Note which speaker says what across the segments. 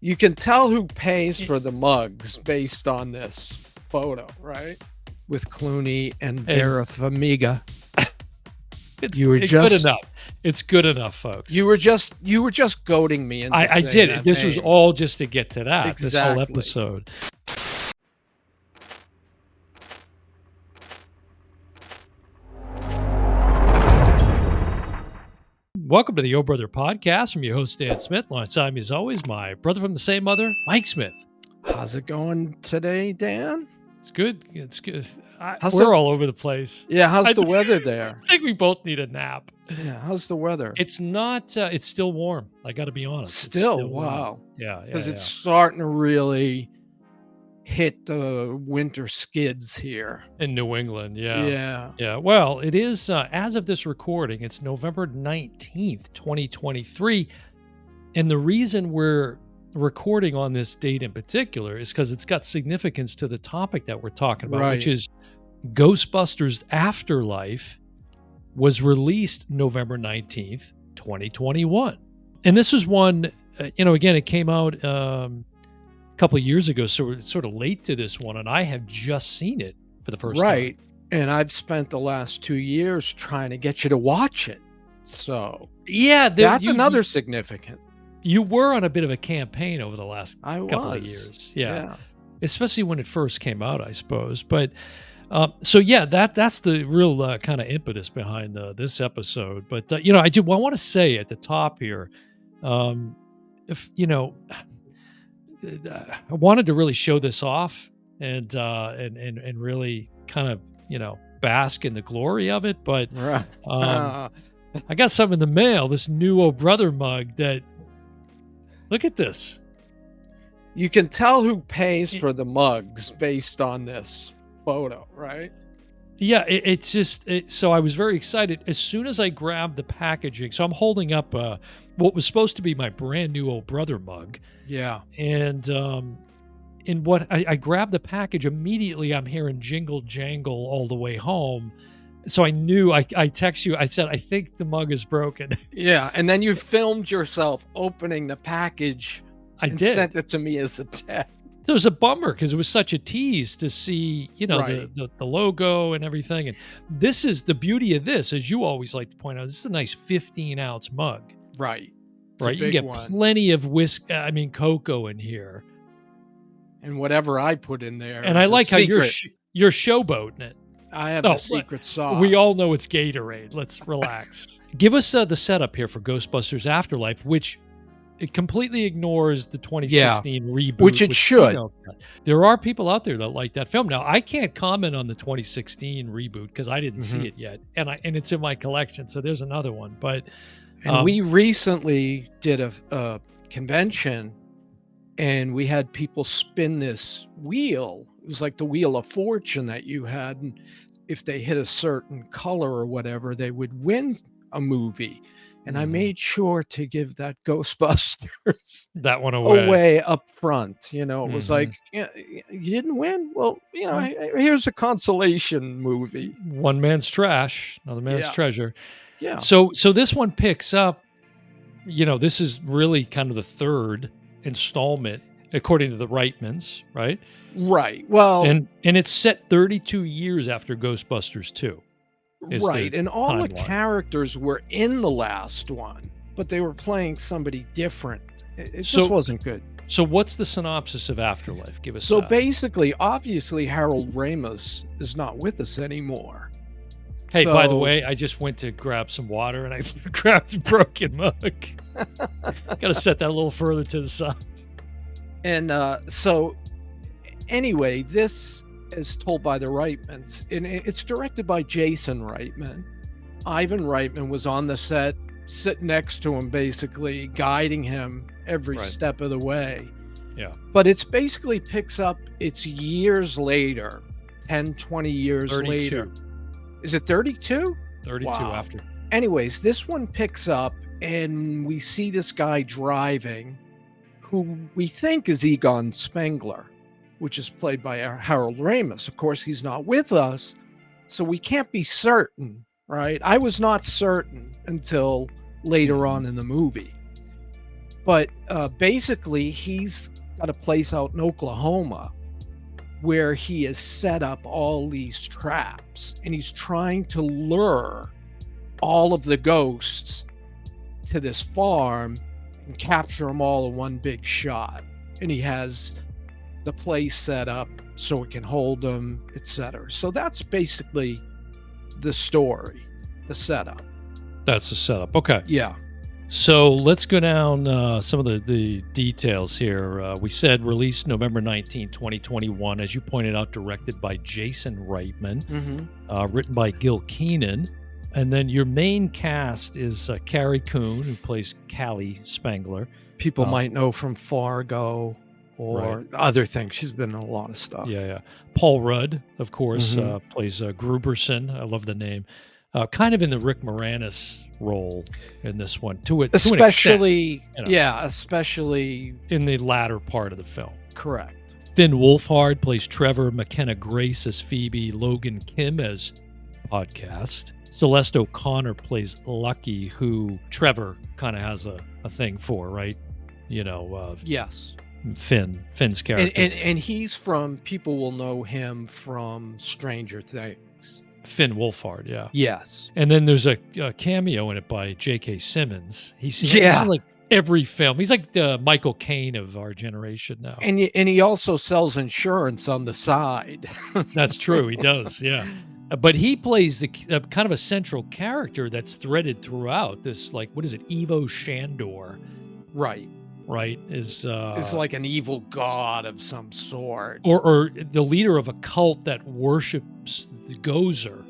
Speaker 1: You can tell who pays for the mugs based on this photo, right? With Clooney and Vera Farmiga.
Speaker 2: It's good enough. It's good enough, folks.
Speaker 1: You were just goading me into
Speaker 2: I
Speaker 1: saying
Speaker 2: did
Speaker 1: that
Speaker 2: it. This was
Speaker 1: name.
Speaker 2: all just to get to that.
Speaker 1: Exactly.
Speaker 2: This whole episode. Welcome to the Yo Brother podcast. I'm your host, Dan Smith. Alongside me, as always, my brother from the same mother, Mike Smith.
Speaker 1: How's it going today, Dan?
Speaker 2: It's good. It's good. We're all over the place.
Speaker 1: Yeah, how's the weather there?
Speaker 2: I think we both need a nap.
Speaker 1: Yeah, how's the weather?
Speaker 2: It's not. It's still warm. I got to be honest.
Speaker 1: Still wow.
Speaker 2: Yeah,
Speaker 1: because it's starting to really hit the winter skids here
Speaker 2: in New England. Yeah.
Speaker 1: Yeah.
Speaker 2: Well, it is as of this recording. It's November 19th, 2023, and the reason we're recording on this date in particular is because it's got significance to the topic that we're talking about, which is Ghostbusters Afterlife was released November 19th, 2021. And this is one, again, it came out a couple of years ago, so we're sort of late to this one, and I have just seen it for the first time.
Speaker 1: Right. And I've spent the last 2 years trying to get you to watch it. So
Speaker 2: yeah,
Speaker 1: that's another significant.
Speaker 2: You were on a bit of a campaign over the last couple of years.
Speaker 1: Yeah.
Speaker 2: Especially when it first came out, I suppose. But so yeah, that's the real kind of impetus behind this episode. But I want to say at the top here, if I wanted to really show this off and really kind of bask in the glory of it. But I got something in the mail. This new Oh Brother mug that. Look at this.
Speaker 1: You can tell who pays for the mugs based on this photo, right?
Speaker 2: Yeah, it's just so I was very excited as soon as I grabbed the packaging. So I'm holding up what was supposed to be my brand new Oh Brother mug.
Speaker 1: Yeah.
Speaker 2: And in what I grabbed the package immediately, I'm hearing jingle jangle all the way home. So I knew, I text you, I said, I think the mug is broken.
Speaker 1: Yeah, and then you filmed yourself opening the package and sent it to me as a text.
Speaker 2: It was a bummer because it was such a tease to see, the logo and everything. And this is the beauty of this, as you always like to point out, this is a nice 15-ounce mug.
Speaker 1: Right.
Speaker 2: Right, you get plenty of cocoa in here.
Speaker 1: And whatever I put in there.
Speaker 2: And I like how you're showboating it.
Speaker 1: I have the secret sauce.
Speaker 2: We all know it's Gatorade. Let's relax. Give us the setup here for Ghostbusters Afterlife, which it completely ignores the 2016 reboot.
Speaker 1: Which it should.
Speaker 2: There are people out there that like that film. Now, I can't comment on the 2016 reboot because I didn't see it yet. And it's in my collection, so there's another one. But
Speaker 1: we recently did a convention, and we had people spin this wheel. It was like the Wheel of Fortune that you had. And if they hit a certain color or whatever, they would win a movie. And I made sure to give that Ghostbusters
Speaker 2: that one away
Speaker 1: up front. It was like, you didn't win? Well, here's a consolation movie.
Speaker 2: One man's trash, another man's treasure.
Speaker 1: Yeah.
Speaker 2: So this one picks up, this is really kind of the third installment, according to the Reitmans, right?
Speaker 1: Right. Well,
Speaker 2: and it's set 32 years after Ghostbusters 2.
Speaker 1: Right. And all the characters were in the last one, but they were playing somebody different. It just wasn't good.
Speaker 2: So what's the synopsis of Afterlife? Give us
Speaker 1: So basically, obviously, Harold Ramis is not with us anymore.
Speaker 2: Hey, by the way, I just went to grab some water and I grabbed a broken mug. Got to set that a little further to the side.
Speaker 1: And anyway, this is told by the Reitmans, and it's directed by Jason Reitman. Ivan Reitman was on the set, sitting next to him, basically guiding him every step of the way.
Speaker 2: Yeah.
Speaker 1: But it's basically picks up, it's years later, 10, 20 years
Speaker 2: 32.
Speaker 1: later. Is it 32?
Speaker 2: 32 after.
Speaker 1: Anyways, this one picks up, and we see this guy driving, who we think is Egon Spengler, which is played by Harold Ramis. Of course, he's not with us, so we can't be certain, right? I was not certain until later on in the movie. But basically, he's got a place out in Oklahoma where he has set up all these traps, and he's trying to lure all of the ghosts to this farm and capture them all in one big shot. And he has the place set up so it can hold them, etc. So that's basically the story, the setup.
Speaker 2: That's the setup. Okay.
Speaker 1: Yeah.
Speaker 2: So let's go down some of the details here. We said released November 19, 2021, as you pointed out, directed by Jason Reitman, written by Gil Keenan. And then your main cast is Carrie Coon, who plays Callie Spangler.
Speaker 1: People might know from Fargo or other things. She's been in a lot of stuff.
Speaker 2: Yeah. Paul Rudd, of course, plays Gruberson. I love the name. Kind of in the Rick Moranis role in this one,
Speaker 1: especially,
Speaker 2: to an extent,
Speaker 1: especially
Speaker 2: in the latter part of the film.
Speaker 1: Correct.
Speaker 2: Finn Wolfhard plays Trevor, McKenna Grace as Phoebe, Logan Kim as Podcast. Celeste O'Connor plays Lucky, who Trevor kind of has a thing for, right?
Speaker 1: Yes.
Speaker 2: Finn's character.
Speaker 1: And he's from, people will know him from Stranger Things.
Speaker 2: Finn Wolfhard, yeah.
Speaker 1: Yes.
Speaker 2: And then there's a cameo in it by J.K. Simmons. He's in like every film. He's like the Michael Caine of our generation now.
Speaker 1: And he also sells insurance on the side.
Speaker 2: That's true. He does, yeah. But he plays the kind of a central character that's threaded throughout this, like, what is it, Evo Shandor.
Speaker 1: Right.
Speaker 2: Is
Speaker 1: like an evil god of some sort.
Speaker 2: Or the leader of a cult that worships the Gozer.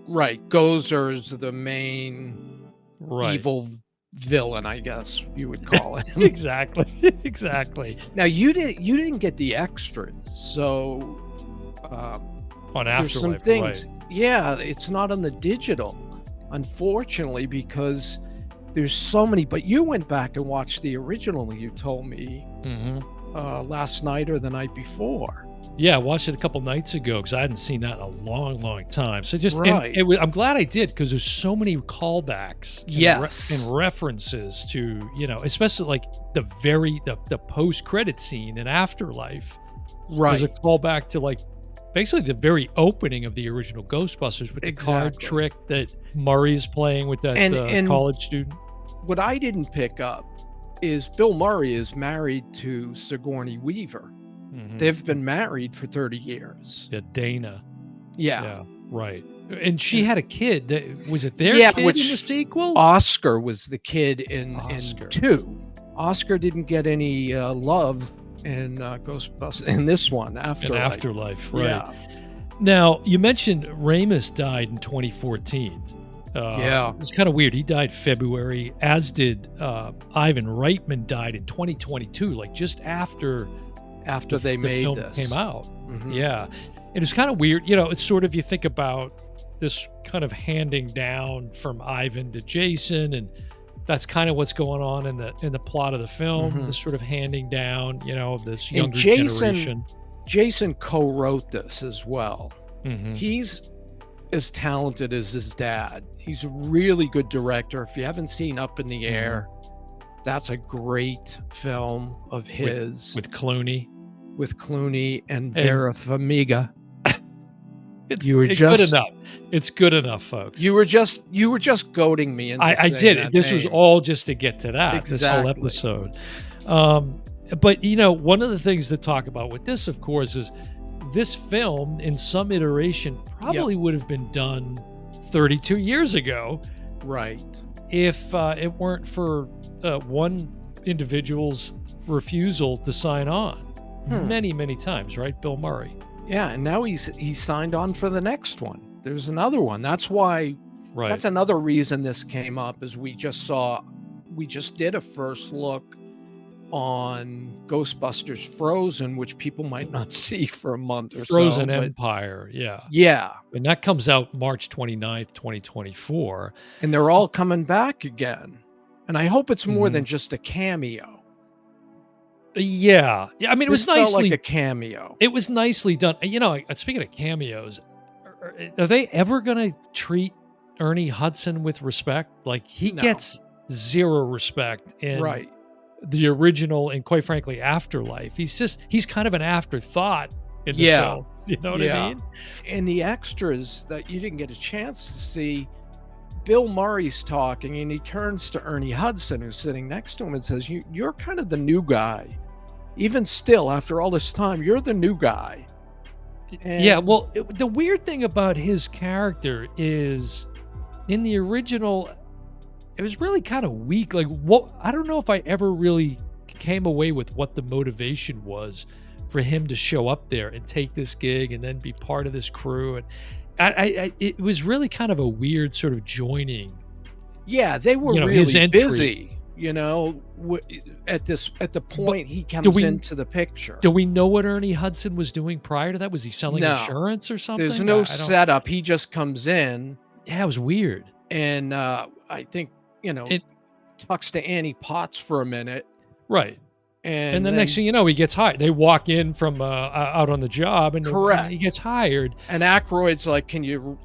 Speaker 1: Right. Gozer's the main evil villain, I guess you would call it.
Speaker 2: Exactly.
Speaker 1: Now you didn't get the extras, so
Speaker 2: on Afterlife,
Speaker 1: there's some things. Right. Yeah, it's not on the digital, unfortunately, because there's so many. But you went back and watched the original, you told me, last night or the night before.
Speaker 2: Yeah, I watched it a couple nights ago because I hadn't seen that in a long time. So I'm glad I did, because there's so many callbacks and references to, especially like the post-credit scene in Afterlife. Right. There's a callback to like basically the very opening of the original Ghostbusters with the card trick that Murray is playing with that and college student.
Speaker 1: What I didn't pick up is Bill Murray is married to Sigourney Weaver. They've been married for 30 years.
Speaker 2: Yeah, Dana.
Speaker 1: Yeah,
Speaker 2: right. And she had a kid. Was it their kid in the sequel?
Speaker 1: Oscar was the kid in 2. Oscar didn't get any love in Ghostbusters. In this one, Afterlife.
Speaker 2: Right. Yeah. Now, you mentioned Ramis died in 2014. It's kind of weird. He died February, as did Ivan Reitman died in 2022, like just after they made the film this came out. Yeah. And it's kind of weird. It's sort of, you think about this kind of handing down from Ivan to Jason, and that's kind of what's going on in the plot of the film. This sort of handing down, this younger generation.
Speaker 1: Jason co-wrote this as well. He's as talented as his dad. He's a really good director. If you haven't seen Up in the Air, that's a great film of his
Speaker 2: with Clooney
Speaker 1: and Vera Farmiga.
Speaker 2: It's good enough. It's good enough, folks.
Speaker 1: You were just goading me into
Speaker 2: I did it. This was all just to get to that. This whole episode. But one of the things to talk about with this, of course, is this film in some iteration probably would have been done 32 years ago.
Speaker 1: Right.
Speaker 2: If it weren't for one individual's refusal to sign on many times, right? Bill Murray.
Speaker 1: Yeah, and now he's signed on for the next one. There's another one. That's why. Right. That's another reason this came up, is we just did a first look on Ghostbusters Frozen, which people might not see for a month or
Speaker 2: Frozen Empire, yeah.
Speaker 1: Yeah.
Speaker 2: And that comes out March 29th, 2024.
Speaker 1: And they're all coming back again. And I hope it's more than just a cameo.
Speaker 2: Yeah. I mean, it was nicely
Speaker 1: felt like a cameo.
Speaker 2: It was nicely done. Speaking of cameos, are they ever going to treat Ernie Hudson with respect? Like, he gets zero respect in the original and quite frankly Afterlife. He's kind of an afterthought in the
Speaker 1: Yeah.
Speaker 2: film. You know what I
Speaker 1: Yeah.
Speaker 2: mean?
Speaker 1: And the extras that you didn't get a chance to see, Bill Murray's talking and he turns to Ernie Hudson, who's sitting next to him, and says, you're kind of the new guy. Even still, after all this time, you're the new guy.
Speaker 2: Yeah,
Speaker 1: And
Speaker 2: well, the weird thing about his character is in the original, it was really kind of weak. Like, what, I don't know if I ever really came away with what the motivation was for him to show up there and take this gig and then be part of this crew. And it was really kind of a weird sort of joining,
Speaker 1: yeah, they were
Speaker 2: his
Speaker 1: really
Speaker 2: entry.
Speaker 1: busy, at the point he comes into the picture.
Speaker 2: Do we know what Ernie Hudson was doing prior to that? Was he selling
Speaker 1: No.
Speaker 2: insurance or something?
Speaker 1: There's
Speaker 2: I
Speaker 1: no
Speaker 2: don't.
Speaker 1: setup. He just comes in
Speaker 2: Yeah, it was weird.
Speaker 1: and I think, talks to Annie Potts for a minute.
Speaker 2: Right.
Speaker 1: And
Speaker 2: And then
Speaker 1: then,
Speaker 2: next thing you know, he gets hired. They walk in from out on the job, and
Speaker 1: Correct.
Speaker 2: he gets hired.
Speaker 1: and Aykroyd's like, can you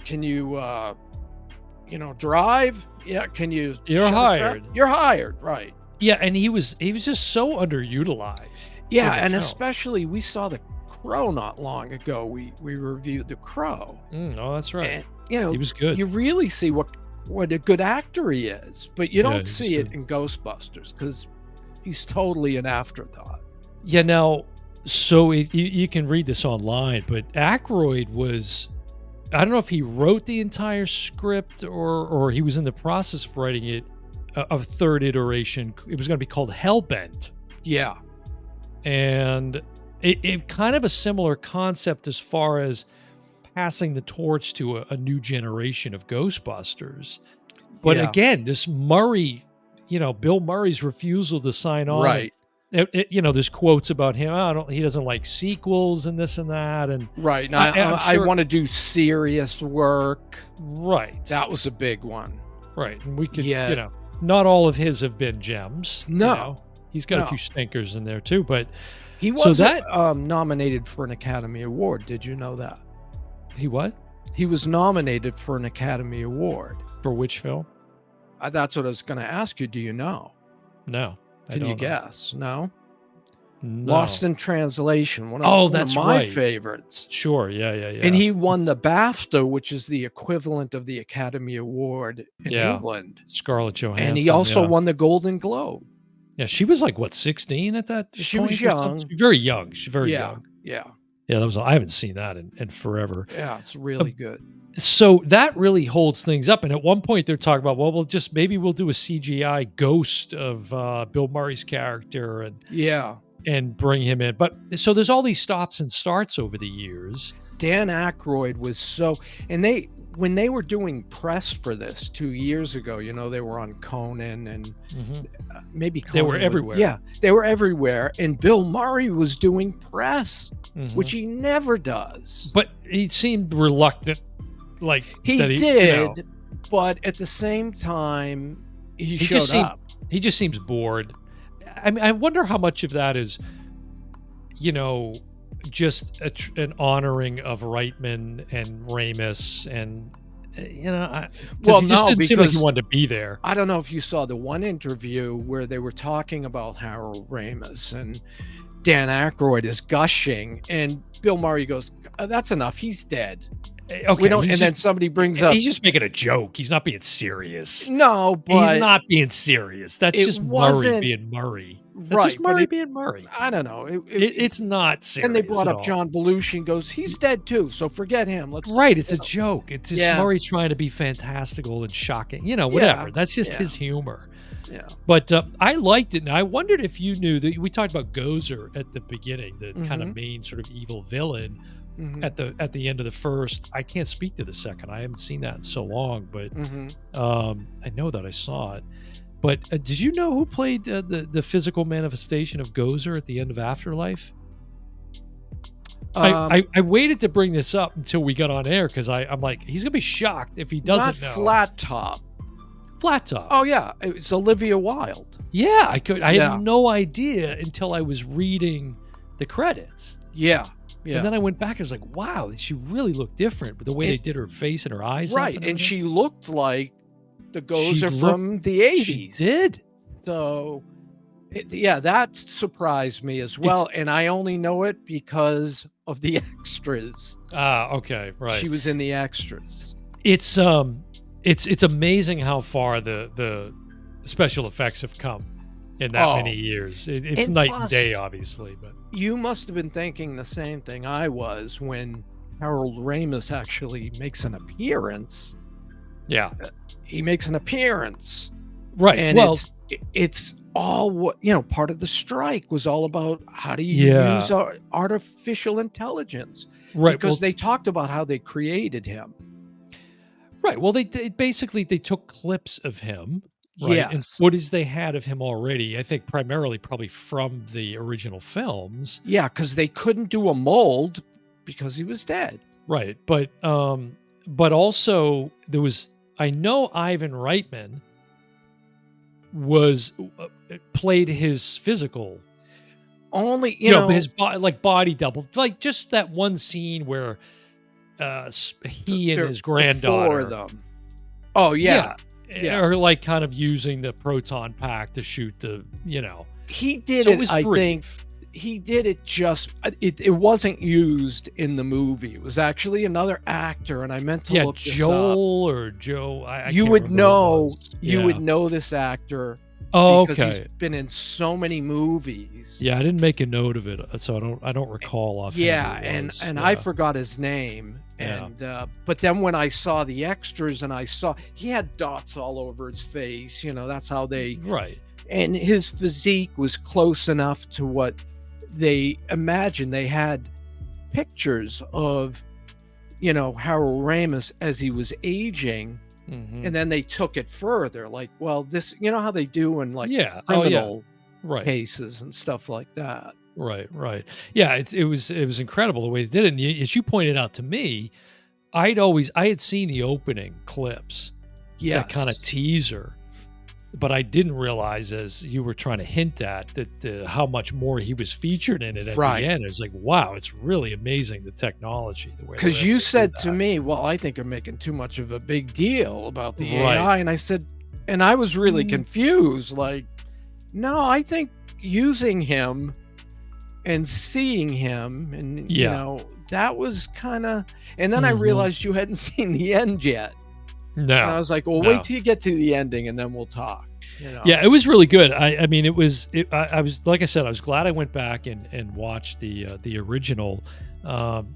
Speaker 1: drive? Yeah. Can you?
Speaker 2: You're
Speaker 1: shut a trap?
Speaker 2: hired.
Speaker 1: You're hired. Right.
Speaker 2: Yeah, and he was just so underutilized.
Speaker 1: Yeah.
Speaker 2: in the
Speaker 1: And
Speaker 2: film.
Speaker 1: especially we saw The Crow not long ago. We reviewed The Crow.
Speaker 2: Oh, that's right.
Speaker 1: And,
Speaker 2: He was good.
Speaker 1: you really see what a good actor he is, but you
Speaker 2: Yeah,
Speaker 1: don't
Speaker 2: he's
Speaker 1: see it
Speaker 2: good.
Speaker 1: in Ghostbusters because he's totally an afterthought.
Speaker 2: Yeah, now, so you can read this online, but Aykroyd was, I don't know if he wrote the entire script or he was in the process of writing it, a third iteration. It was going to be called Hellbent.
Speaker 1: Yeah.
Speaker 2: And it kind of a similar concept as far as passing the torch to a new generation of Ghostbusters. But
Speaker 1: Yeah.
Speaker 2: again, this Murray, Bill Murray's refusal to sign on.
Speaker 1: Right.
Speaker 2: There's quotes about him. He doesn't like sequels and this and that. And
Speaker 1: Right. And
Speaker 2: I'm
Speaker 1: I
Speaker 2: sure-
Speaker 1: want to do serious work.
Speaker 2: right,
Speaker 1: That was a big one.
Speaker 2: right. And we could,
Speaker 1: Yeah.
Speaker 2: not all of his have been gems.
Speaker 1: No.
Speaker 2: He's got
Speaker 1: No.
Speaker 2: a few stinkers in there too. But
Speaker 1: He
Speaker 2: So
Speaker 1: was
Speaker 2: that-
Speaker 1: nominated for an Academy Award. Did you know that?
Speaker 2: he what?
Speaker 1: He was nominated for an Academy Award.
Speaker 2: For which film?
Speaker 1: That's what I was going to ask you. Do you know?
Speaker 2: No. I
Speaker 1: Can you
Speaker 2: don't know.
Speaker 1: guess? No?
Speaker 2: No.
Speaker 1: Lost in Translation. One
Speaker 2: Oh,
Speaker 1: of
Speaker 2: that's
Speaker 1: my
Speaker 2: right.
Speaker 1: favorites.
Speaker 2: Sure. Yeah.
Speaker 1: And he won the BAFTA, which is the equivalent of the Academy Award in
Speaker 2: Yeah.
Speaker 1: England.
Speaker 2: Scarlett Johansson.
Speaker 1: And he also
Speaker 2: yeah.
Speaker 1: won the Golden Globe.
Speaker 2: Yeah, she was like what, 16 at that
Speaker 1: She
Speaker 2: point
Speaker 1: was
Speaker 2: or something?
Speaker 1: young.
Speaker 2: She's very young. She's very
Speaker 1: Yeah.
Speaker 2: young.
Speaker 1: Yeah.
Speaker 2: Yeah, that was. I haven't seen that in forever.
Speaker 1: Yeah. It's really good.
Speaker 2: So that really holds things up. And at one point they're talking about, well, maybe we'll do a CGI ghost of Bill Murray's character
Speaker 1: Yeah.
Speaker 2: and bring him in. But so there's all these stops and starts over the years.
Speaker 1: Dan Aykroyd was and when they were doing press for this 2 years ago, they were on Conan and maybe Conan
Speaker 2: They were
Speaker 1: was-
Speaker 2: everywhere.
Speaker 1: Yeah, they were everywhere. And Bill Murray was doing press,
Speaker 2: Mhm.
Speaker 1: which he never does.
Speaker 2: But he seemed reluctant. Like
Speaker 1: He
Speaker 2: that
Speaker 1: did, but at the same time, he showed
Speaker 2: just seemed
Speaker 1: up.
Speaker 2: he just seems bored. I mean, I wonder how much of that is, just an honoring of Reitman and Ramis, and
Speaker 1: Well,
Speaker 2: he just
Speaker 1: no,
Speaker 2: didn't seem like he
Speaker 1: because-
Speaker 2: wanted to be there.
Speaker 1: I don't know if you saw the one interview where they were talking about Harold Ramis and Dan Aykroyd is gushing, and Bill Murray goes, "That's enough. He's dead."
Speaker 2: Okay,
Speaker 1: We don't.
Speaker 2: he's
Speaker 1: And then
Speaker 2: just-
Speaker 1: somebody brings up,
Speaker 2: he's just making a joke. He's not being serious.
Speaker 1: "No, but
Speaker 2: He's not being serious. That's
Speaker 1: it
Speaker 2: just Murray
Speaker 1: wasn't-
Speaker 2: being Murray. That's
Speaker 1: right."
Speaker 2: just
Speaker 1: but
Speaker 2: Murray
Speaker 1: it-
Speaker 2: being Murray.
Speaker 1: I don't know.
Speaker 2: It's not serious.
Speaker 1: and they brought
Speaker 2: at
Speaker 1: up
Speaker 2: all.
Speaker 1: John Belushi and goes, "He's dead too, so forget him." Let's
Speaker 2: Right, it's a joke. It's just
Speaker 1: Yeah.
Speaker 2: Murray trying to be fantastical and shocking. Whatever. That's just
Speaker 1: yeah.
Speaker 2: his humor.
Speaker 1: Yeah.
Speaker 2: But I liked it. And I wondered if you knew that we talked about Gozer at the beginning, the kind of main sort of evil villain
Speaker 1: Mhm.
Speaker 2: at the end of the first. I can't speak to the second. I haven't seen that in so long, but
Speaker 1: Mhm.
Speaker 2: I know that I saw it. But did you know who played the physical manifestation of Gozer at the end of Afterlife? I waited to bring this up until we got on air because I'm like, he's gonna be shocked if he doesn't
Speaker 1: not
Speaker 2: know.
Speaker 1: Flat Top.
Speaker 2: Flat Top.
Speaker 1: Oh yeah, it's Olivia Wilde.
Speaker 2: Yeah, I
Speaker 1: Yeah.
Speaker 2: had no idea until I was reading the credits.
Speaker 1: Yeah. Yeah.
Speaker 2: And then I went back and was like, wow, she really looked different with the way they did her face and her eyes. up
Speaker 1: Right, and
Speaker 2: everything.
Speaker 1: she looked like the
Speaker 2: She
Speaker 1: Gozer
Speaker 2: looked-
Speaker 1: from the 80s.
Speaker 2: She did.
Speaker 1: So, Yeah, that surprised me as
Speaker 2: It's
Speaker 1: well, and I only know it because of the extras.
Speaker 2: okay, right.
Speaker 1: She was in the extras.
Speaker 2: It's it's amazing how far the special effects have come in that many
Speaker 1: Oh,
Speaker 2: years. It's
Speaker 1: and
Speaker 2: night and
Speaker 1: plus,
Speaker 2: day, obviously, but
Speaker 1: you must have been thinking the same thing I was when Harold Ramis actually makes an appearance.
Speaker 2: yeah,
Speaker 1: He makes an appearance,
Speaker 2: right.
Speaker 1: and
Speaker 2: Well,
Speaker 1: it's all what part of the strike was all about. How do you use
Speaker 2: yeah,
Speaker 1: artificial intelligence?
Speaker 2: right.
Speaker 1: Because
Speaker 2: Well,
Speaker 1: they talked about how they created him.
Speaker 2: right. Well, they basically they took clips of him, right, and
Speaker 1: Yes.
Speaker 2: footage they had of him already. I think primarily probably from the original films,
Speaker 1: Yeah, because they couldn't do a mold because he was dead.
Speaker 2: right? But also there was I know Ivan Reitman was played his physical,
Speaker 1: Only,
Speaker 2: his like body double, like just that one scene where he and his
Speaker 1: the four of
Speaker 2: granddaughter,
Speaker 1: them. Oh, yeah.
Speaker 2: yeah,
Speaker 1: Yeah.
Speaker 2: are like kind of using the proton pack to shoot
Speaker 1: He did
Speaker 2: so it
Speaker 1: it,
Speaker 2: was
Speaker 1: I think
Speaker 2: brief.
Speaker 1: he did it just it wasn't used in the movie. It was actually another actor, and I meant to
Speaker 2: Yeah,
Speaker 1: look this up.
Speaker 2: Joel or Joe, I
Speaker 1: You
Speaker 2: can't
Speaker 1: would
Speaker 2: remember who it
Speaker 1: know
Speaker 2: was.
Speaker 1: you would
Speaker 2: Yeah.
Speaker 1: know this actor
Speaker 2: Oh,
Speaker 1: because he's
Speaker 2: okay.
Speaker 1: been in so many movies.
Speaker 2: Yeah, I didn't make a note of it, so I don't recall offhand who
Speaker 1: Yeah,
Speaker 2: it was.
Speaker 1: and I
Speaker 2: Yeah.
Speaker 1: forgot his name,
Speaker 2: Yeah.
Speaker 1: and, but then when I saw the extras and I saw he had dots all over his face, that's how they
Speaker 2: Right.
Speaker 1: and his physique was close enough to what they imagined. They had pictures of, Harold Ramis as he was aging,
Speaker 2: Mhm.
Speaker 1: and then they took it further, like, well, this how they do in, like,
Speaker 2: Yeah. Oh, yeah.
Speaker 1: criminal
Speaker 2: Right.
Speaker 1: cases and stuff like that.
Speaker 2: Right, right. Yeah, it was incredible the way they did it. And as you pointed out to me, I had seen the opening clips, that kind of
Speaker 1: Yes.
Speaker 2: teaser, but I didn't realize, as you were trying to hint at, that how much more he was featured in it at the
Speaker 1: Right.
Speaker 2: end. It was like, wow, it's really amazing the technology, the way they were
Speaker 1: Because
Speaker 2: able
Speaker 1: you
Speaker 2: to do
Speaker 1: said to
Speaker 2: that.
Speaker 1: me, "Well, I think they're making too much of a big deal about the
Speaker 2: Right.
Speaker 1: AI," and I said, and I was really
Speaker 2: Mm,
Speaker 1: confused, like, "No, I think using him and seeing him and,
Speaker 2: yeah.
Speaker 1: that was kinda," and then I
Speaker 2: Hmm.
Speaker 1: realized you hadn't seen the end yet, and I
Speaker 2: No.
Speaker 1: was like, "Well, wait
Speaker 2: No.
Speaker 1: till you get to the ending and then we'll talk," you
Speaker 2: Yeah,
Speaker 1: know?
Speaker 2: it was really good. I mean, I was, like I said, I was glad I went back and watched the original.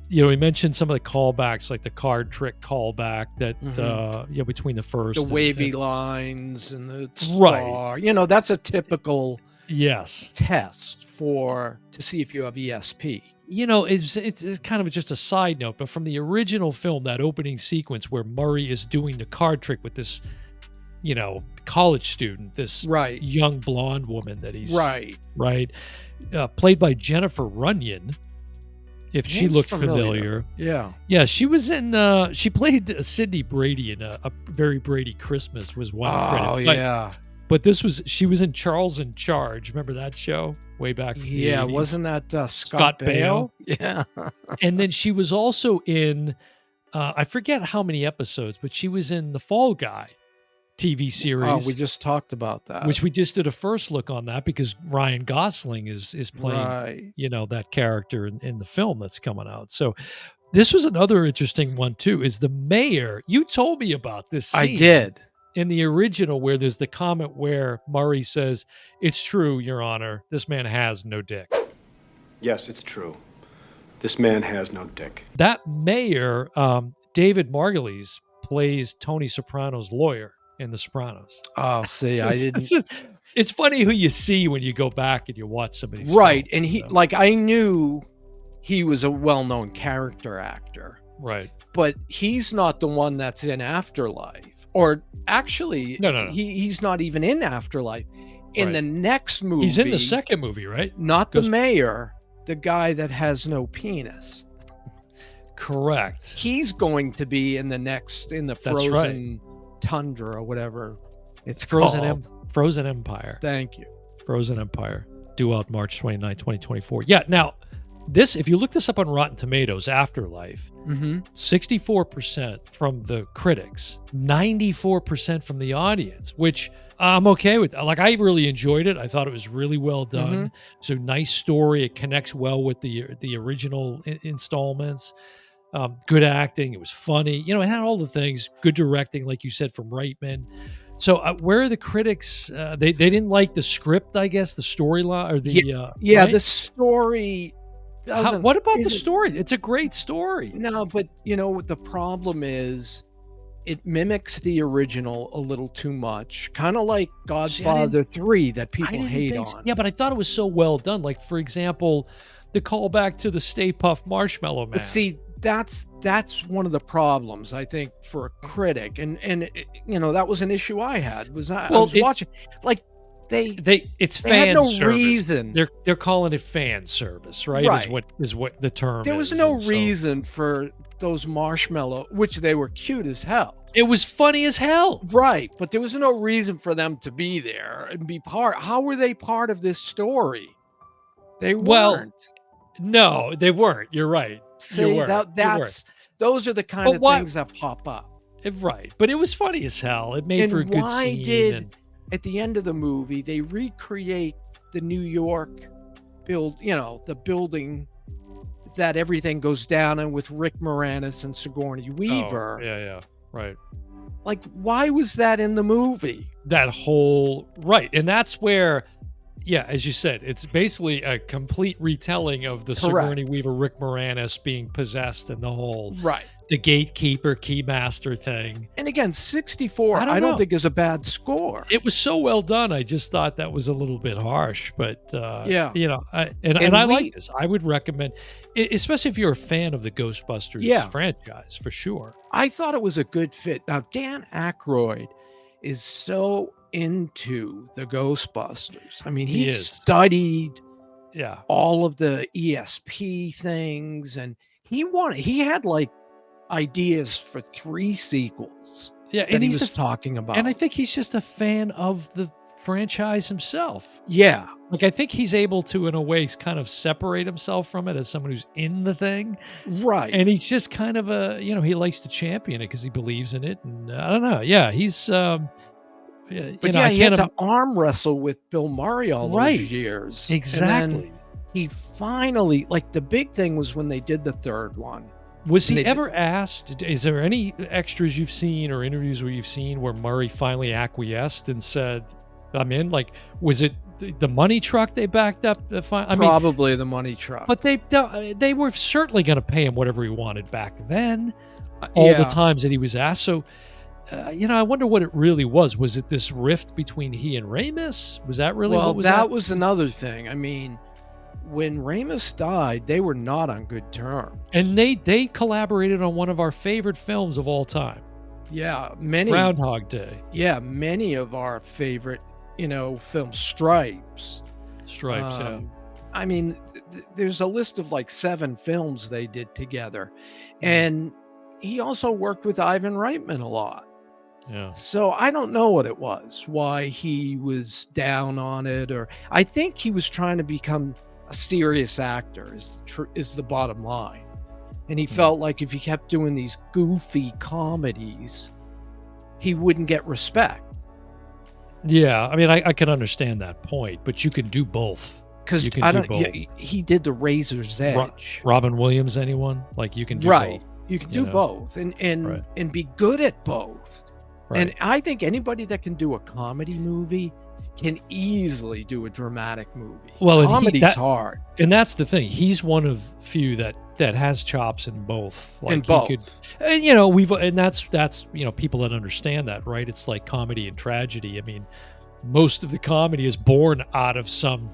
Speaker 2: We mentioned some of the callbacks, like the card trick callback that
Speaker 1: Mhm.
Speaker 2: between the
Speaker 1: The
Speaker 2: first
Speaker 1: wavy
Speaker 2: and
Speaker 1: lines and the
Speaker 2: right.
Speaker 1: star, that's a typical
Speaker 2: Yes.
Speaker 1: test to see if you have ESP.
Speaker 2: It's kind of just a side note, but from the original film, that opening sequence where Murray is doing the card trick with this, college student, this
Speaker 1: Right,
Speaker 2: young blonde woman that he's
Speaker 1: right.
Speaker 2: right, played by Jennifer Runyon. If she
Speaker 1: Name's
Speaker 2: looked
Speaker 1: familiar.
Speaker 2: familiar.
Speaker 1: Yeah.
Speaker 2: Yeah, she was in, she played Sydney Brady in a Very Brady Christmas was one credit,
Speaker 1: Oh, yeah.
Speaker 2: but she was in Charles in Charge. Remember that show way back from the
Speaker 1: Yeah,
Speaker 2: 80s?
Speaker 1: wasn't that, Scott
Speaker 2: Scott Baio.
Speaker 1: Baio? Yeah.
Speaker 2: And then she was also in, I forget how many episodes, but she was in the Fall Guy TV
Speaker 1: Oh, we
Speaker 2: series,
Speaker 1: just talked about that.
Speaker 2: which we just did a first look on that because Ryan Gosling is playing,
Speaker 1: Right.
Speaker 2: that character in the film that's coming out. So this was another interesting one too, is the mayor. You told me about this
Speaker 1: I
Speaker 2: scene
Speaker 1: did.
Speaker 2: in the original where there's the comment where Murray says, "It's true, Your Honor, this man has no dick."
Speaker 3: Yes, it's true. This man has no dick.
Speaker 2: That mayor, David Margulies, plays Tony Soprano's lawyer in The Sopranos.
Speaker 1: Oh, see, I
Speaker 2: It's
Speaker 1: didn't.
Speaker 2: just, it's funny who you see when you go back and you watch some of these
Speaker 1: Right,
Speaker 2: films,
Speaker 1: and I knew he was a well-known character actor,
Speaker 2: Right.
Speaker 1: but he's not the one that's in Afterlife. Or actually,
Speaker 2: No, no, no.
Speaker 1: he's not even in Afterlife. In
Speaker 2: Right.
Speaker 1: the next movie,
Speaker 2: He's in the second movie, right?
Speaker 1: not the
Speaker 2: Ghost-
Speaker 1: mayor, the guy that has no penis.
Speaker 2: Correct.
Speaker 1: He's going to be in the
Speaker 2: That's
Speaker 1: frozen
Speaker 2: right.
Speaker 1: tundra or whatever it's
Speaker 2: Frozen
Speaker 1: called.
Speaker 2: Frozen Empire.
Speaker 1: Thank you.
Speaker 2: Frozen Empire. Due out March 29, 2024. Yeah, now this, if you look this up on Rotten Tomatoes, Afterlife,
Speaker 1: Mm-hmm.
Speaker 2: 64% from the critics, 94% from the audience, which I'm okay with that. Like, I really enjoyed it. I thought it was really well
Speaker 1: Mhm.
Speaker 2: done. So nice story. It connects well with the original installments. Good acting. It was funny. It had all the things. Good directing, like you said, from Reitman. So where are the critics? They didn't like the script, I guess, the storyline or
Speaker 1: Yeah,
Speaker 2: the
Speaker 1: yeah,
Speaker 2: right.
Speaker 1: the story doesn't
Speaker 2: What about the
Speaker 1: isn't
Speaker 2: story? It's a great story.
Speaker 1: no, but, what the problem is, it mimics the original a little too much, kinda like
Speaker 2: See, I didn't
Speaker 1: Godfather 3 that
Speaker 2: I
Speaker 1: people
Speaker 2: didn't
Speaker 1: hate
Speaker 2: think so.
Speaker 1: on.
Speaker 2: Yeah, but I thought it was so well done. Like, for example, the callback to the Stay Puft Marshmallow
Speaker 1: But
Speaker 2: Man.
Speaker 1: see, that's one of the problems, I think, for a critic, and that was an issue I had, was I
Speaker 2: Well,
Speaker 1: was watching, like, they
Speaker 2: it's
Speaker 1: they had
Speaker 2: fan
Speaker 1: no
Speaker 2: service.
Speaker 1: reason.
Speaker 2: They're calling it fan service, right?
Speaker 1: Right.
Speaker 2: Is what the term
Speaker 1: There was
Speaker 2: is.
Speaker 1: no
Speaker 2: And so
Speaker 1: reason for those marshmallow, which they were cute as hell.
Speaker 2: it was funny as hell.
Speaker 1: Right, but there was no reason for them to be there and be part. How were they part of this story? They
Speaker 2: Well,
Speaker 1: weren't.
Speaker 2: no, they weren't. You're right. You
Speaker 1: See,
Speaker 2: weren't. You weren't.
Speaker 1: those are the kind
Speaker 2: But
Speaker 1: of
Speaker 2: why?
Speaker 1: things that pop up.
Speaker 2: Right. But it was funny as hell. It made for a
Speaker 1: And
Speaker 2: good
Speaker 1: why
Speaker 2: scene. And
Speaker 1: did at the end of the movie they recreate the New York the building that everything goes down in with Rick Moranis and Sigourney Weaver?
Speaker 2: Oh, yeah, right.
Speaker 1: Like, why was that in the movie?
Speaker 2: That whole right, and that's where, yeah, as you said, it's basically a complete retelling of the Sigourney
Speaker 1: Correct.
Speaker 2: Weaver, Rick Moranis being possessed and the whole
Speaker 1: Right.
Speaker 2: the gatekeeper, keymaster thing.
Speaker 1: And again, 64,
Speaker 2: I don't
Speaker 1: I don't
Speaker 2: know.
Speaker 1: think is a bad score.
Speaker 2: It was so well done. I just thought that was a little bit harsh, but
Speaker 1: Yeah.
Speaker 2: and
Speaker 1: And
Speaker 2: I
Speaker 1: we
Speaker 2: like this. I would recommend, especially if you're a fan of the Ghostbusters
Speaker 1: Yeah.
Speaker 2: franchise, for sure.
Speaker 1: I thought it was a good fit. Now, Dan Aykroyd is so into the Ghostbusters. I mean,
Speaker 2: He
Speaker 1: he
Speaker 2: is.
Speaker 1: studied
Speaker 2: Yeah,
Speaker 1: all of the ESP things, and he had like ideas for 3 sequels
Speaker 2: yeah,
Speaker 1: that
Speaker 2: and
Speaker 1: he
Speaker 2: he's
Speaker 1: was
Speaker 2: a,
Speaker 1: talking about.
Speaker 2: and I think he's just a fan of the franchise himself.
Speaker 1: Yeah,
Speaker 2: Like, I think he's able to, in a way, kind of separate himself from it as someone who's in the thing.
Speaker 1: right.
Speaker 2: And he's just kind of he likes to champion it because he believes in it. And I don't know. Yeah, he's,
Speaker 1: But
Speaker 2: I
Speaker 1: he had
Speaker 2: can't,
Speaker 1: to arm wrestle with Bill Murray all
Speaker 2: Right.
Speaker 1: those years. And then
Speaker 2: exactly.
Speaker 1: he finally, like, the big thing was when they did the 3rd one.
Speaker 2: Was
Speaker 1: And
Speaker 2: he
Speaker 1: they
Speaker 2: ever asked, is there any extras you've seen or interviews where you've seen where Murray finally acquiesced and said, I'm in? Like, was it the money truck they backed up? I mean,
Speaker 1: Probably the money truck.
Speaker 2: but they were certainly going to pay him whatever he wanted back then. All the
Speaker 1: Yeah.
Speaker 2: times that he was asked. So, I wonder what it really was. Was it this rift between he and Ramis? Was that really
Speaker 1: Well,
Speaker 2: what was
Speaker 1: that was another thing. I mean, when Ramis died, they were not on good terms.
Speaker 2: And they collaborated on one of our favorite films of all time,
Speaker 1: yeah, many
Speaker 2: Groundhog Day.
Speaker 1: many of our favorite, film Stripes.
Speaker 2: Stripes,
Speaker 1: I mean, there's a list of like 7 films they did together. And he also worked with Ivan Reitman a lot.
Speaker 2: yeah.
Speaker 1: So I don't know what it was, why he was down on it, or I think he was trying to become a serious actor is the bottom line. And he felt like if he kept doing these goofy comedies, he wouldn't get respect.
Speaker 2: Yeah, I mean, I can understand that point, but you can do both.
Speaker 1: Because
Speaker 2: You can
Speaker 1: I
Speaker 2: do
Speaker 1: don't.
Speaker 2: both.
Speaker 1: He did the Razor's Edge,
Speaker 2: Robin Williams, anyone? Like, you can do
Speaker 1: right?
Speaker 2: both.
Speaker 1: You can
Speaker 2: you
Speaker 1: do
Speaker 2: know?
Speaker 1: both,
Speaker 2: Right.
Speaker 1: and be good at both.
Speaker 2: Right.
Speaker 1: And I think anybody that can do a comedy movie can easily do a dramatic movie.
Speaker 2: Well, and
Speaker 1: comedy's hard.
Speaker 2: And that's the thing. He's one of few that has chops in both. Like,
Speaker 1: In both.
Speaker 2: he could, and that's people that understand that, right? It's like comedy and tragedy. I mean, most of the comedy is born out of some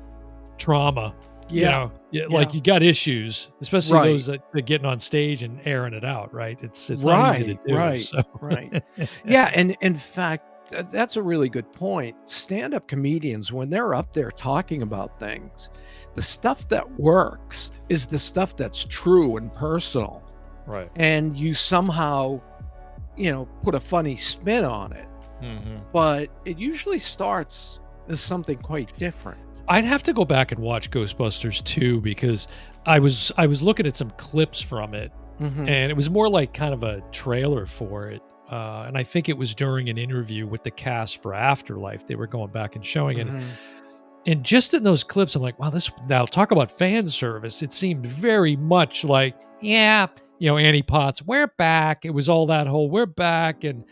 Speaker 2: trauma.
Speaker 1: Yeah.
Speaker 2: Like, you got issues, especially
Speaker 1: Right.
Speaker 2: those that are getting on stage and airing it out, right? It's not
Speaker 1: Right,
Speaker 2: easy to do.
Speaker 1: right,
Speaker 2: So.
Speaker 1: right. Yeah, and in fact, that's a really good point. Stand-up comedians, when they're up there talking about things, the stuff that works is the stuff that's true and personal.
Speaker 2: Right.
Speaker 1: And you somehow, put a funny spin on it.
Speaker 2: Mm-hmm.
Speaker 1: But it usually starts as something quite different.
Speaker 2: I'd have to go back and watch Ghostbusters 2 because I was looking at some clips from it,
Speaker 1: Mhm.
Speaker 2: and it was more like kind of a trailer for it. and I think it was during an interview with the cast for Afterlife. They were going back and showing it.
Speaker 1: Mhm.
Speaker 2: And just in those clips, I'm like, wow, this now talk about fan service. It seemed very much like, yeah, Annie Potts, we're back. It was all that whole we're back. And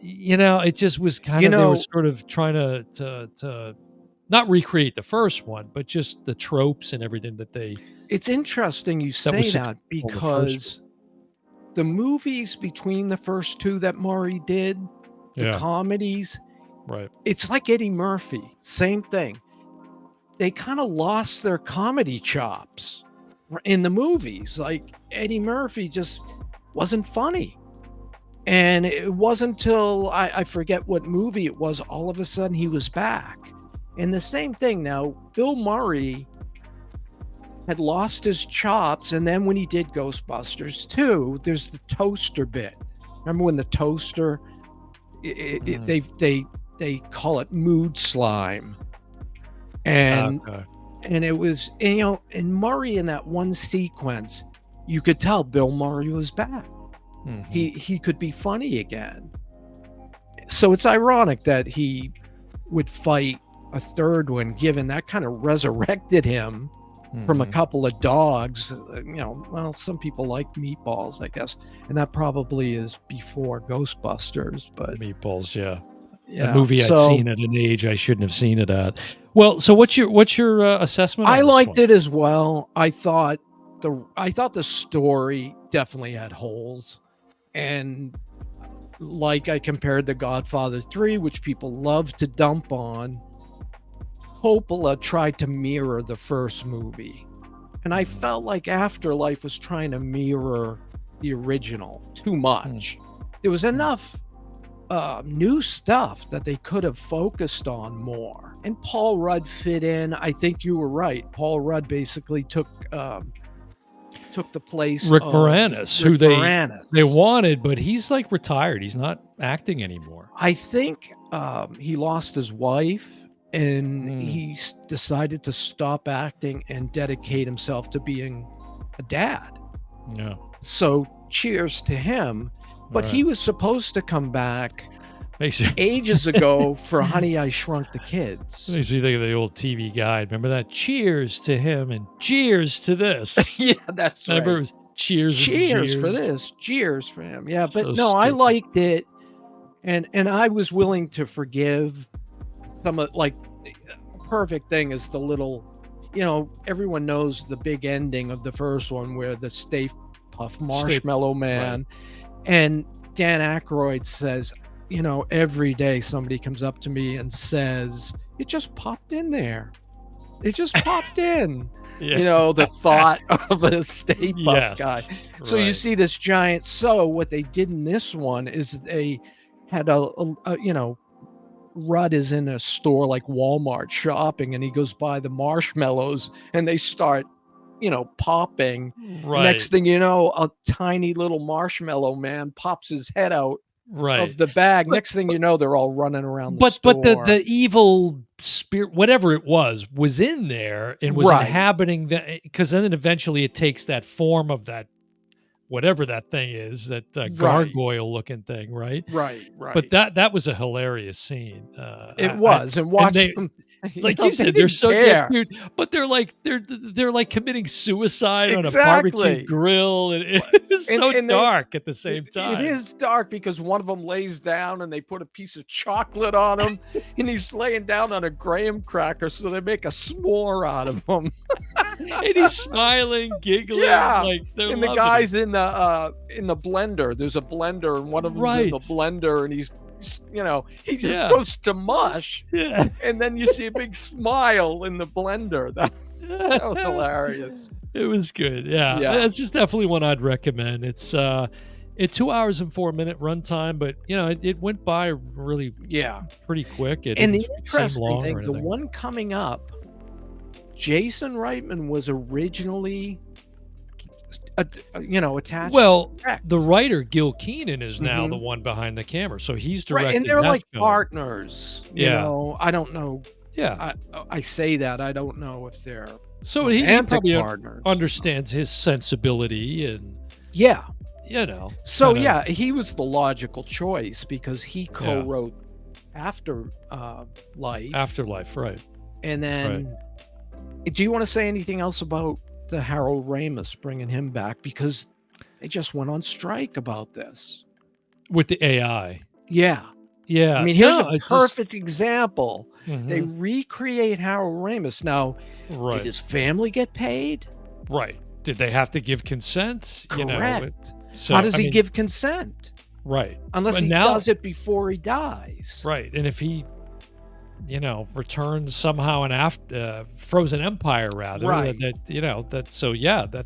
Speaker 2: it just was kind
Speaker 1: You
Speaker 2: of they were
Speaker 1: know,
Speaker 2: sort of trying to not recreate the first one, but just the tropes and everything
Speaker 1: it's interesting you
Speaker 2: that was
Speaker 1: say that
Speaker 2: successful in the first one.
Speaker 1: because the movies between the first 2 that Murray did, the
Speaker 2: Yeah,
Speaker 1: comedies,
Speaker 2: right.
Speaker 1: it's like Eddie Murphy, same thing. They kinda lost their comedy chops in the movies, like, Eddie Murphy just wasn't funny, and it wasn't till I forget what movie it was, all of a sudden he was back, and the same thing now, Bill Murray had lost his chops, and then when he did Ghostbusters 2, there's the toaster bit. Remember when the toaster
Speaker 2: Mm.
Speaker 1: they call it mood slime, and
Speaker 2: Okay.
Speaker 1: it was and Murray in that one sequence, you could tell Bill Murray was back.
Speaker 2: Mhm.
Speaker 1: He could be funny again. So it's ironic that he would fight a third one, given that kind of resurrected him from a
Speaker 2: Mhm.
Speaker 1: couple of dogs. Well, some people like meatballs, I guess, and that probably is before Ghostbusters, but
Speaker 2: Meatballs, yeah. A
Speaker 1: yeah.
Speaker 2: movie I'd
Speaker 1: So
Speaker 2: seen at an age I shouldn't have seen it at. Well, so what's your assessment
Speaker 1: I
Speaker 2: on this
Speaker 1: liked
Speaker 2: one?
Speaker 1: it as well. I thought the story definitely had holes, and like I compared The Godfather 3, which people love to dump on, Coppola tried to mirror the first movie. And I
Speaker 2: Mhm.
Speaker 1: felt like Afterlife was trying to mirror the original too
Speaker 2: Mm,
Speaker 1: much. There was
Speaker 2: mm.
Speaker 1: enough new stuff that they could have focused on more. And Paul Rudd fit in. I think you were right. Paul Rudd basically took the place
Speaker 2: Rick
Speaker 1: of
Speaker 2: Moranis,
Speaker 1: Rick
Speaker 2: who they
Speaker 1: Moranis.
Speaker 2: wanted, but he's, like, retired. He's not acting anymore.
Speaker 1: I think he lost his wife and
Speaker 2: Mm,
Speaker 1: he decided to stop acting and dedicate himself to being a dad.
Speaker 2: yeah.
Speaker 1: So cheers to him. But
Speaker 2: Right.
Speaker 1: he was supposed to come back
Speaker 2: Makes you
Speaker 1: ages ago for Honey, I Shrunk the Kids.
Speaker 2: makes me think of the old TV guide. Remember that? Cheers to him and cheers to this.
Speaker 1: Yeah, that's
Speaker 2: Remember it
Speaker 1: right.
Speaker 2: was cheers and
Speaker 1: Cheers for
Speaker 2: jeers.
Speaker 1: this. Cheers for him. Yeah, but
Speaker 2: So
Speaker 1: no, I
Speaker 2: stupid.
Speaker 1: liked it, and I was willing to forgive some of like the perfect thing is the little, everyone knows the big ending of the first one where the Stay Puff
Speaker 2: Stay
Speaker 1: Marshmallow
Speaker 2: right.
Speaker 1: Man and Dan Aykroyd says, every day somebody comes up to me and says, "It just popped in there. It just popped in."
Speaker 2: Yeah.
Speaker 1: The thought of a Stay Puft guy.
Speaker 2: Yes.
Speaker 1: So you
Speaker 2: Right.
Speaker 1: see this giant. So what they did in this one is they had Rudd is in a store like Walmart shopping, and he goes by the marshmallows, and they start, popping. And next
Speaker 2: Right.
Speaker 1: thing you know, a tiny little marshmallow man pops his head out of
Speaker 2: Right.
Speaker 1: the bag.
Speaker 2: But
Speaker 1: Next thing you know, they're all running around the
Speaker 2: but
Speaker 1: store.
Speaker 2: the evil spirit, whatever it was in there and was
Speaker 1: Right,
Speaker 2: inhabiting because then eventually it takes that form of that whatever that thing is, that
Speaker 1: right,
Speaker 2: gargoyle looking thing, right?
Speaker 1: right,
Speaker 2: But
Speaker 1: right.
Speaker 2: that was a hilarious scene.
Speaker 1: It was, and
Speaker 2: And
Speaker 1: watch
Speaker 2: they
Speaker 1: them.
Speaker 2: like you
Speaker 1: They
Speaker 2: said, they're
Speaker 1: didn't
Speaker 2: so yeah,
Speaker 1: care.
Speaker 2: dude, but they're like committing suicide on a barbecue
Speaker 1: Exactly.
Speaker 2: grill, and
Speaker 1: What
Speaker 2: it is
Speaker 1: and
Speaker 2: so
Speaker 1: they
Speaker 2: dark at the same
Speaker 1: it
Speaker 2: time.
Speaker 1: is dark because one of them lays down and they put a piece of chocolate on him, and he's laying down on a graham cracker, so they make a s'more out of him.
Speaker 2: And he's smiling, giggling,
Speaker 1: Yeah,
Speaker 2: like they're
Speaker 1: and the
Speaker 2: loving it.
Speaker 1: guy's in the blender. There's a blender, and one of them's in the
Speaker 2: Right.
Speaker 1: blender, and he just
Speaker 2: Yeah.
Speaker 1: goes to mush,
Speaker 2: Yeah.
Speaker 1: and then you see a big smile in the blender. That was hilarious.
Speaker 2: It was good. Yeah.
Speaker 1: Yeah.
Speaker 2: It's just definitely one I'd recommend. It's 2 hours and 4-minute runtime, but it went by really
Speaker 1: Yeah.
Speaker 2: pretty quick. It
Speaker 1: And
Speaker 2: didn't
Speaker 1: the
Speaker 2: seem
Speaker 1: interesting
Speaker 2: long
Speaker 1: thing,
Speaker 2: or
Speaker 1: the
Speaker 2: anything.
Speaker 1: one coming up, Jason Reitman was originally, attached to
Speaker 2: Well,
Speaker 1: direct.
Speaker 2: the writer Gil Keenan is now the
Speaker 1: Mhm.
Speaker 2: one behind the camera, so he's
Speaker 1: Right, and
Speaker 2: directing
Speaker 1: they're
Speaker 2: that
Speaker 1: like
Speaker 2: film.
Speaker 1: partners,
Speaker 2: Yeah.
Speaker 1: I don't know.
Speaker 2: Yeah.
Speaker 1: I say that, I don't know if they're
Speaker 2: So he
Speaker 1: romantic
Speaker 2: probably
Speaker 1: partners.
Speaker 2: understands his sensibility and
Speaker 1: Yeah,
Speaker 2: you know.
Speaker 1: So
Speaker 2: kinda-
Speaker 1: yeah, he was the logical choice because he co-wrote Life.
Speaker 2: Afterlife, right?
Speaker 1: And then, do you want to say anything else about the Harold Ramis bringing him back? Because they just went on strike about this.
Speaker 2: With the AI.
Speaker 1: Yeah.
Speaker 2: Yeah.
Speaker 1: I mean, here's
Speaker 2: no,
Speaker 1: a
Speaker 2: it's
Speaker 1: perfect example. They
Speaker 2: Mhm.
Speaker 1: recreate Harold Ramis. Now, did
Speaker 2: Right.
Speaker 1: his family get paid?
Speaker 2: Right. Did they have to give consent? You know,
Speaker 1: Correct.
Speaker 2: so
Speaker 1: How does
Speaker 2: I
Speaker 1: he
Speaker 2: mean,
Speaker 1: give consent?
Speaker 2: right.
Speaker 1: Unless
Speaker 2: But
Speaker 1: he
Speaker 2: now,
Speaker 1: does it before he dies.
Speaker 2: right. And if he, returns somehow an Frozen Empire, rather,
Speaker 1: Right.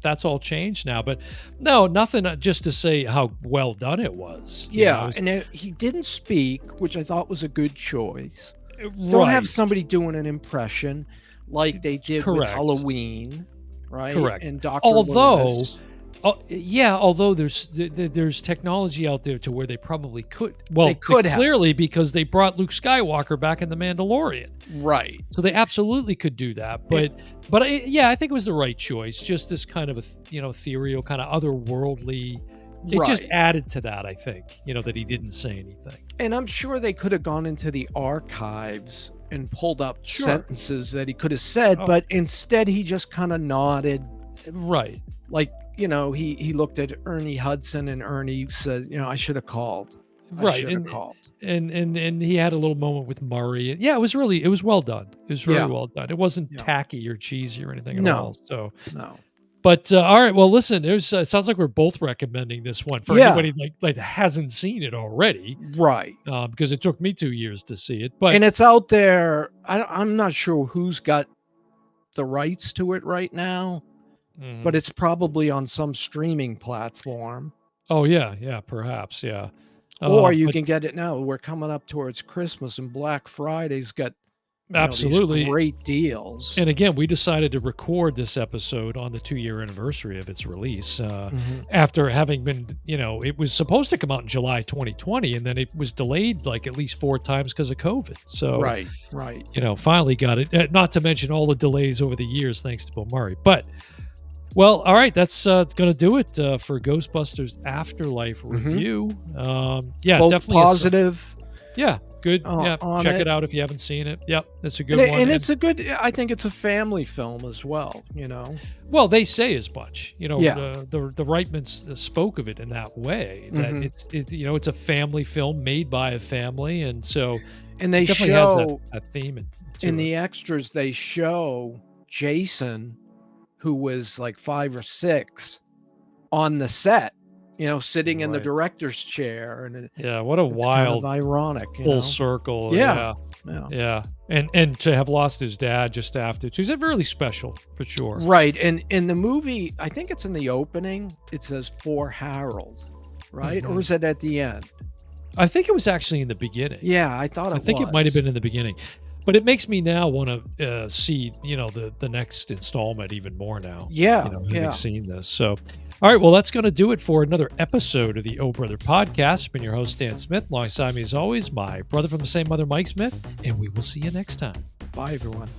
Speaker 2: that's all changed now. But no, nothing. Just to say how well done it was.
Speaker 1: Yeah, and he didn't speak, which I thought was a good choice. Don't
Speaker 2: right.
Speaker 1: have somebody doing an impression like they did with
Speaker 2: Correct.
Speaker 1: Halloween, right?
Speaker 2: Correct.
Speaker 1: And Dr.
Speaker 2: Although,
Speaker 1: Loomis.
Speaker 2: although there's technology out there to where they probably could. Well,
Speaker 1: They could have.
Speaker 2: clearly, because they brought Luke Skywalker back in The Mandalorian,
Speaker 1: Right.
Speaker 2: so they absolutely could do that. But I think it was the right choice. Just this kind of ethereal, kind of otherworldly. It just
Speaker 1: Right.
Speaker 2: added to that, I think. That he didn't say anything.
Speaker 1: And I'm sure they could have gone into the archives and pulled up
Speaker 2: Sure.
Speaker 1: sentences that he could have said,
Speaker 2: Oh.
Speaker 1: but instead he just kind of nodded.
Speaker 2: Right.
Speaker 1: Like, he looked at Ernie Hudson and Ernie said, I should have called. I
Speaker 2: Right.
Speaker 1: should have
Speaker 2: And
Speaker 1: called.
Speaker 2: and he had a little moment with Murray. And yeah, it was well done. It was very
Speaker 1: Yeah.
Speaker 2: well done. It wasn't
Speaker 1: Yeah.
Speaker 2: tacky or cheesy or anything at
Speaker 1: No.
Speaker 2: all. So,
Speaker 1: No.
Speaker 2: but all right. Well, listen, it sounds like we're both recommending this one for
Speaker 1: Yeah.
Speaker 2: anybody like that hasn't seen it already,
Speaker 1: Right.
Speaker 2: because it took me 2 years to see it. But
Speaker 1: And it's out there. I'm not sure who's got the rights to it right now,
Speaker 2: Mhm.
Speaker 1: but it's probably on some streaming platform.
Speaker 2: oh yeah, perhaps, yeah.
Speaker 1: Or you
Speaker 2: But
Speaker 1: can get it now. We're coming up towards Christmas, and Black Friday's got these
Speaker 2: absolutely.
Speaker 1: great deals.
Speaker 2: And again, we decided to record this episode on the 2-year anniversary of its release,
Speaker 1: Mhm.
Speaker 2: after having been, it was supposed to come out in July 2020, and then it was delayed like at least 4 times because of COVID. So,
Speaker 1: Right.
Speaker 2: finally got it. Not to mention all the delays over the years, thanks to Bill Murray. But, well, all right, that's going to do it for Ghostbusters Afterlife review. Yeah,
Speaker 1: Both
Speaker 2: definitely
Speaker 1: positive.
Speaker 2: yeah, good. Yeah,
Speaker 1: on
Speaker 2: check
Speaker 1: it.
Speaker 2: it out if you haven't seen it. Yep, that's a good
Speaker 1: And,
Speaker 2: one.
Speaker 1: and it's a good, I think it's a family film as well,
Speaker 2: Well, they say as much.
Speaker 1: Yeah.
Speaker 2: The Reitmans spoke of it in that way, that
Speaker 1: Mhm.
Speaker 2: it's a family film made by a family, and so
Speaker 1: And they
Speaker 2: it definitely has
Speaker 1: show,
Speaker 2: that theme to
Speaker 1: in
Speaker 2: it.
Speaker 1: the extras, they show Jason, who was like 5 or 6, on the set, sitting in the
Speaker 2: Right.
Speaker 1: director's chair. And
Speaker 2: Yeah, what a
Speaker 1: it's
Speaker 2: wild
Speaker 1: kind of ironic.
Speaker 2: full circle.
Speaker 1: Yeah.
Speaker 2: Yeah,
Speaker 1: Yeah.
Speaker 2: and to have lost his dad just after, so he's really special for sure.
Speaker 1: Right. And in the movie, I think it's in the opening, it says "For Harold," right?
Speaker 2: Mhm.
Speaker 1: Or is it at the end?
Speaker 2: I think it was actually in the beginning.
Speaker 1: Yeah, I thought
Speaker 2: I think it might have been in the beginning, but it makes me now want to see the next installment even more now.
Speaker 1: Yeah,
Speaker 2: Having seen this. So, all right, well, that's going to do it for another episode of the Oh Brother Podcast. I've been your host, Dan Smith. Alongside me, as always, my brother from the same mother, Mike Smith, and we will see you next time.
Speaker 1: Bye, everyone.